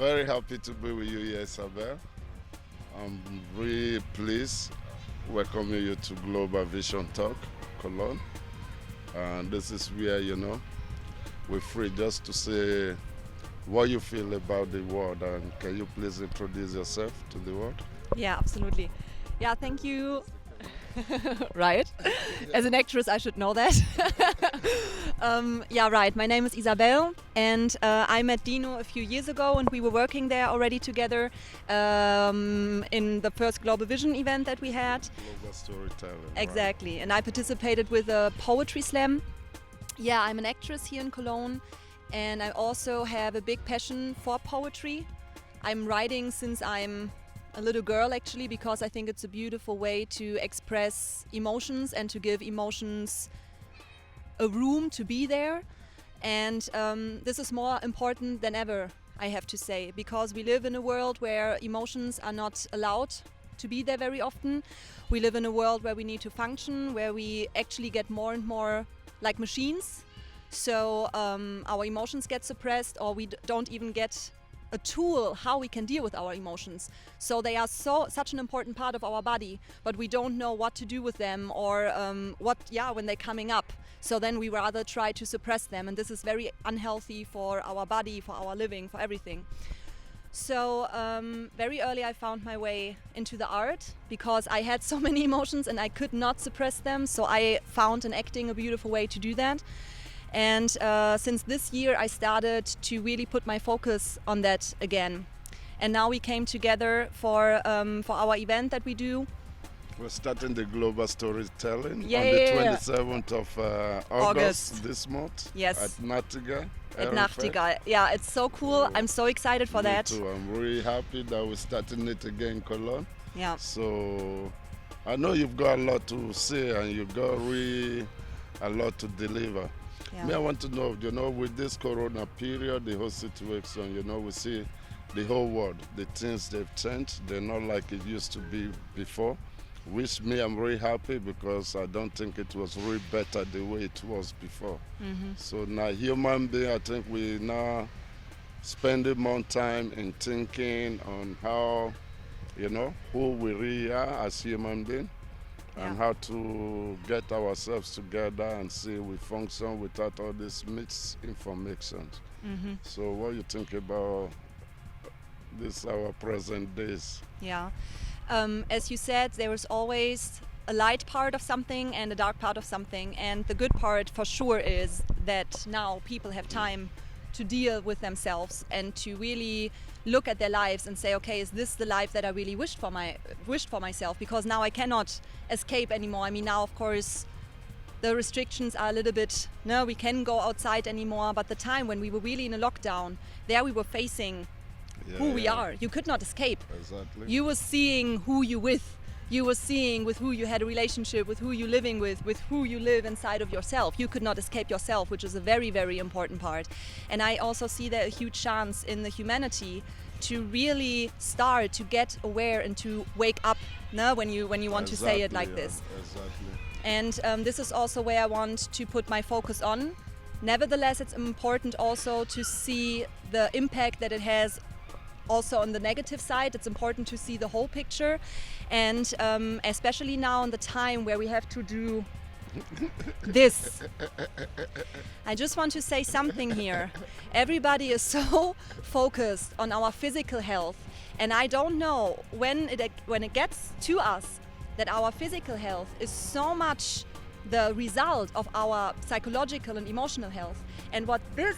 very happy to be with you here, Isabelle. I'm really pleased welcoming you to Global Vision Talk, Cologne. And this is where, we're free just to say what you feel about the world. And can you please introduce yourself to the world? Yeah, absolutely. Yeah, thank you. Right. As an actress, I should know that. Yeah, right. My name is Isabelle, and I met Dino a few years ago, and we were working there already together in the first Global Vision event that we had. Global storytelling. Exactly. And I participated with a poetry slam. Yeah, I'm an actress here in Cologne, and I also have a big passion for poetry. I'm writing since I'm a little girl, actually, because I think it's a beautiful way to express emotions and to give emotions a room to be there. And this is more important than ever, I have to say, because we live in a world where emotions are not allowed to be there very often. We live in a world where we need to function, where we actually get more and more like machines. So our emotions get suppressed, or we don't even get a tool how we can deal with our emotions. So they are such an important part of our body, but we don't know what to do with them, or when they're coming up. So then we rather try to suppress them, and this is very unhealthy for our body, for our living, for everything. So very early I found my way into the art because I had so many emotions and I could not suppress them. So I found in acting a beautiful way to do that. And since this year, I started to really put my focus on that again. And now we came together for our event that we do. We're starting the global storytelling on the Yeah. 27th of August this month. Yes. At Nachtigall. At Ehrenfeld. Nachtigall. Yeah, it's so cool. I'm so excited for Me that. too. I'm really happy that we're starting it again in Cologne. Yeah. So I know you've got a lot to say and you've got really a lot to deliver. Yeah. Me, I want to know, with this corona period, the whole situation, we see the whole world, the things they've changed. They're not like it used to be before. Which me, I'm really happy because I don't think it was really better the way it was before. Mm-hmm. So now, human being, I think we now spending more time in thinking on how, who we really are as human beings. And how to get ourselves together and see we function without all this misinformation. Mm-hmm. So what you think about this our present days? Yeah. As you said, there is always a light part of something and a dark part of something. And the good part for sure is that now people have time to deal with themselves and to really look at their lives and say, okay, is this the life that I really wished for myself? Because now I cannot escape anymore. I mean, now of course the restrictions are a little bit, no, we can go outside anymore, but the time when we were really in a lockdown, there we were facing who we are. You could not escape. Exactly. You were seeing who you with. You were seeing with who you had a relationship, with who you're living with who you live inside of yourself. You could not escape yourself, which is a very, very important part. And I also see there a huge chance in the humanity to really start to get aware and to wake up, no, when you want to say it like this. Exactly. And this is also where I want to put my focus on. Nevertheless, it's important also to see the impact that it has also on the negative side. It's important to see the whole picture, and especially now in the time where we have to do this. I just want to say something here. Everybody is so focused on our physical health, and I don't know when it gets to us that our physical health is so much the result of our psychological and emotional health, and what this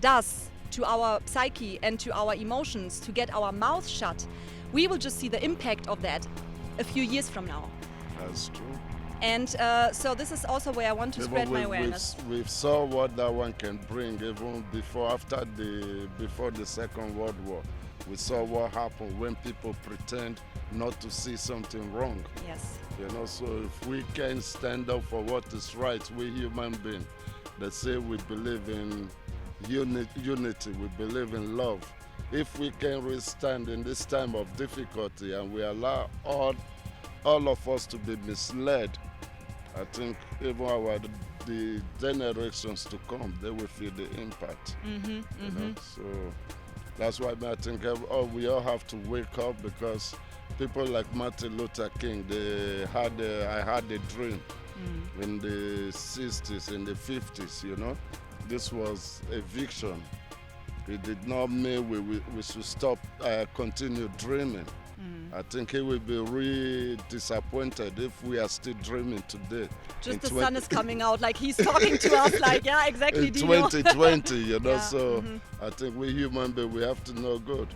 does to our psyche and to our emotions, to get our mouth shut, we will just see the impact of that a few years from now. That's true. And so this is also where I want to spread my awareness. We saw what that one can bring even before the Second World War. We saw what happened when people pretend not to see something wrong. Yes. So if we can stand up for what is right, we human beings, they say we believe in unity, we believe in love. If we can withstand in this time of difficulty and we allow all of us to be misled, I think even the generations to come, they will feel the impact. Mm-hmm, mm-hmm. So That's why I think we all have to wake up, because people like Martin Luther King, I had a dream in the 60s, in the 50s, you know. This was a vision. It did not mean we should stop, continue dreaming. I think he will be really disappointed if we are still dreaming today. Just the sun is coming out, like he's talking to us, like, yeah, exactly. In 2020, you know, Yeah, so I think we human beings, we have to know good.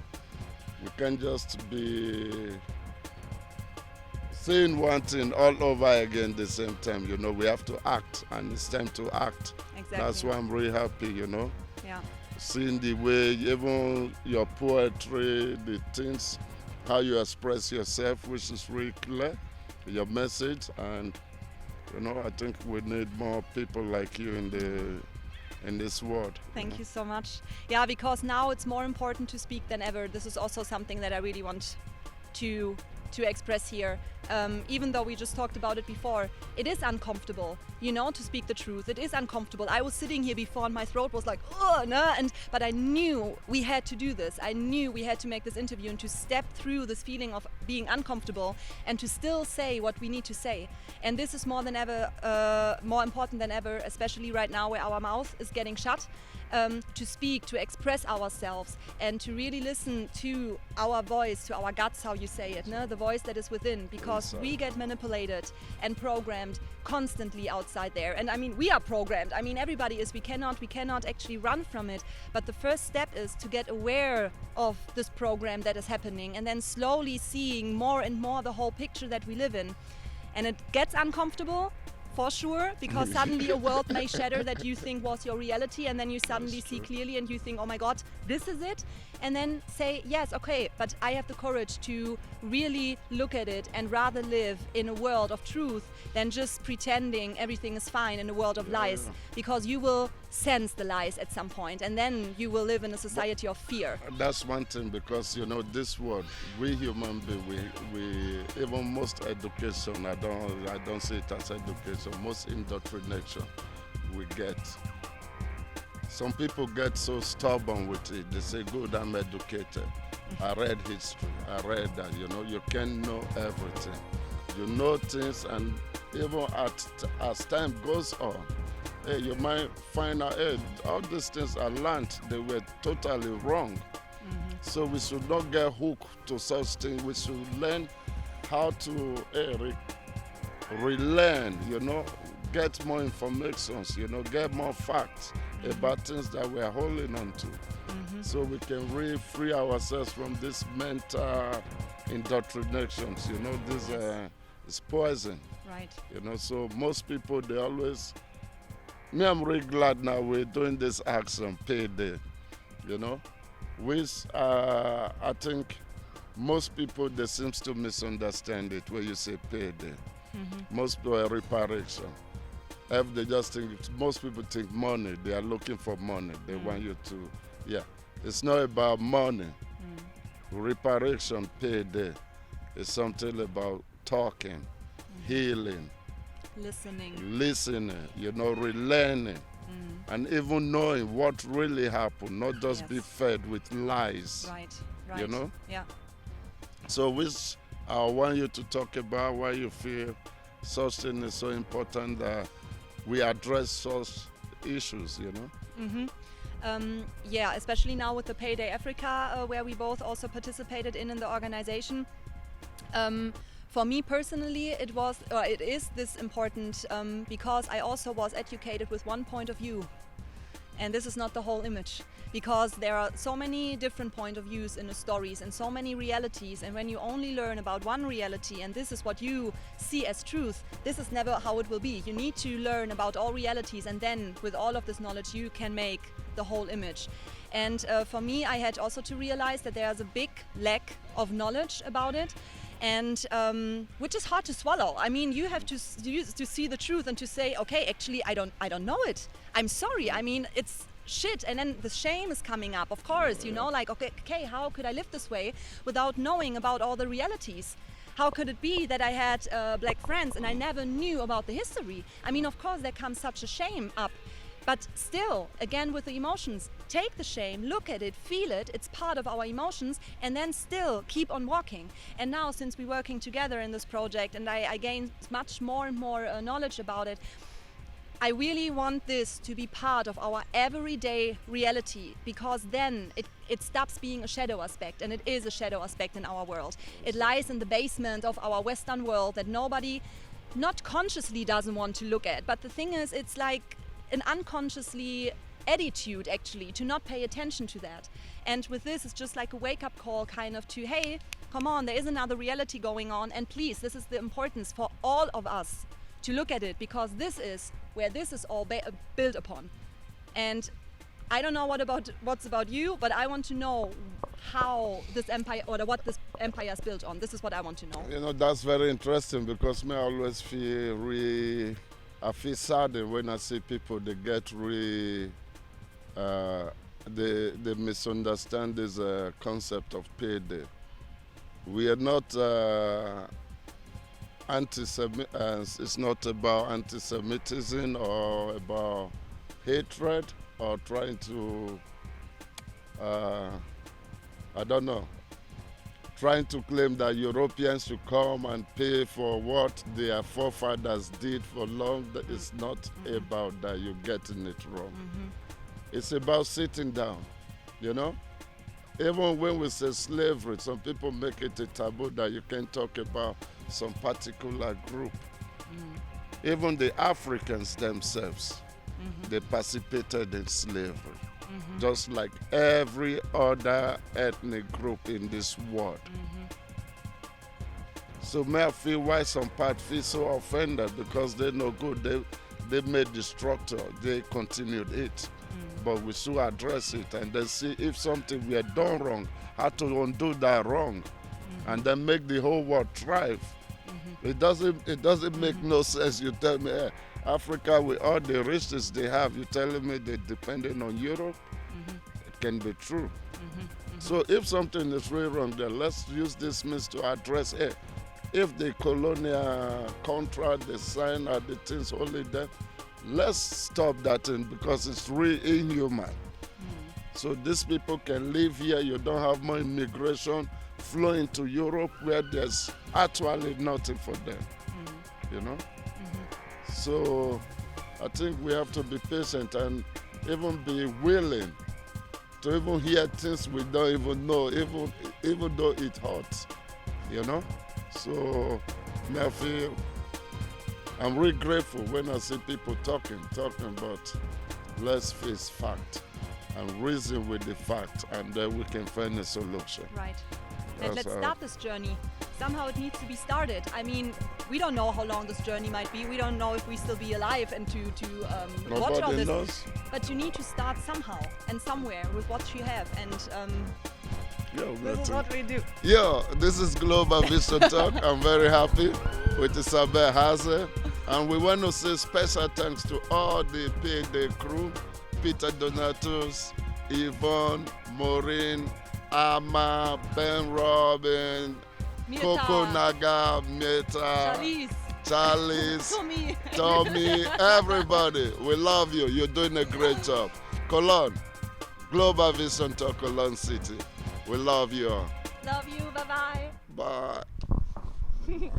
We can't just be saying one thing all over again at the same time, you know. We have to act, and it's time to act. Exactly. That's why I'm really happy, you know. Yeah. Seeing the way, even your poetry, the things, how you express yourself, which is really clear, your message, and you know, I think we need more people like you in this world. Thank you so much. Yeah, because now it's more important to speak than ever. This is also something that I really want to express here. Even though we just talked about it before, it is uncomfortable, you know, to speak the truth. It is uncomfortable. I was sitting here before and my throat was like, oh, no, but I knew we had to do this. I knew we had to make this interview and to step through this feeling of being uncomfortable and to still say what we need to say. And this is more than ever, more important than ever, especially right now where our mouth is getting shut. To speak, to express ourselves, and to really listen to our voice, to our guts, how you say it, no? The voice that is within, because we get manipulated and programmed constantly outside there. And I mean, we are programmed. I mean, everybody is. We cannot actually run from it. But the first step is to get aware of this program that is happening, and then slowly seeing more and more the whole picture that we live in. And it gets uncomfortable, for sure, because suddenly a world may shatter that you think was your reality, and then you suddenly see clearly and you think, oh my God, this is it. And then say, yes, okay, but I have the courage to really look at it and rather live in a world of truth than just pretending everything is fine in a world of lies, because you will sense the lies at some point, and then you will live in a society of fear. That's one thing, because you know, this world, we human beings, we even most education, I don't see it as education, most indoctrination we get. Some people get so stubborn with it. They say, good, I'm educated. I read history, I read that, you know. You can't know everything. You know things, and even as time goes on, hey, you might find out, hey, all these things I learned, they were totally wrong. So we should not get hooked to such things. We should learn how to relearn, you know, get more information, you know, get more facts about things that we are holding on to. So we can really free ourselves from this mental indoctrinations, you know, this is poison. Right. You know, so most people, they always, I'm really glad now we're doing this action payday, you know, which I think most people, they seems to misunderstand it when you say payday. Most people are reparation. If they just think, most people think money, they are looking for money. They want you to, it's not about money. Reparation, payday, is something about talking, healing, listening, you know, relearning, and even knowing what really happened, not just be fed with lies. Right. You know? Yeah. So which I want you to talk about why you feel such thing is so important that we address such issues, you know? Yeah, especially now with the Payday Africa, where we both also participated in the organization. For me personally, it is this important because I also was educated with one point of view. And this is not the whole image, because there are so many different point of views in the stories and so many realities, and when you only learn about one reality and this is what you see as truth, this is never how it will be. You need to learn about all realities, and then with all of this knowledge you can make the whole image. And for me, I had also to realize that there's a big lack of knowledge about it, and which is hard to swallow. I mean, you have to see the truth and to say, okay, actually I don't know it. I'm sorry. I mean, it's shit. And then the shame is coming up, of course, you know, like, okay, how could I live this way without knowing about all the realities? How could it be that I had black friends and I never knew about the history? I mean, of course, there comes such a shame up. But still, again, with the emotions, take the shame, look at it, feel it, it's part of our emotions, and then still keep on walking. And now, since we're working together in this project and I gain much more and more knowledge about it, I really want this to be part of our everyday reality, because then it stops being a shadow aspect, and it is a shadow aspect in our world. It lies in the basement of our Western world that nobody, not consciously, doesn't want to look at. But the thing is, it's like an unconsciously attitude actually to not pay attention to that. And with this, it's just like a wake-up call kind of to, hey, come on, there is another reality going on, and please, this is the importance for all of us to look at it, because this is where this is all built upon. And I don't know what's about you, but I want to know how this empire, or what this empire is built on. This is what I want to know. You know, that's very interesting, because me always I feel sad when I see people, they get they misunderstand this concept of payday. We are not it's not about anti-Semitism or about hatred or trying to, trying to claim that Europeans should come and pay for what their forefathers did for long. That is not about that. You're getting it wrong. It's about sitting down, you know? Even when we say slavery, some people make it a taboo that you can't talk about some particular group. Even the Africans themselves, they participated in slavery, just like every other ethnic group in this world. So may I feel why some part feel so offended, because they're no good. They made the structure, they continued it. But we should address it and then see if something we have done wrong, how to undo that wrong, and then make the whole world thrive. It doesn't make no sense. You tell me, hey, Africa with all the riches they have, you telling me they're depending on Europe? It can be true. So if something is really wrong, then let's use this means to address it. If the colonial contract they sign are the things only there, let's stop that thing, because it's really inhuman. So these people can live here. You don't have more immigration flowing to Europe where there's actually nothing for them, you know? So I think we have to be patient and even be willing to even hear things we don't even know, even though it hurts, you know? So I feel I'm really grateful when I see people talking about let's face fact and reason with the fact, and then we can find a solution. Right. And let's start this journey. Somehow it needs to be started. I mean, we don't know how long this journey might be. We don't know if we still be alive and to watch all this. Knows. But you need to start somehow and somewhere with what you have. And this is what we do. Yeah, this is Global Vision Talk. I'm very happy with Isabelle Haase. And we want to say special thanks to all the payday crew, Peter Donatus, Yvonne, Maureen, Ama, Ben Robin, Coco Naga, Meta, Charles, Tommy, everybody. We love you. You're doing a great job. Cologne, Global Vision Talk, Cologne City. We love you all. Love you. Bye-bye. Bye.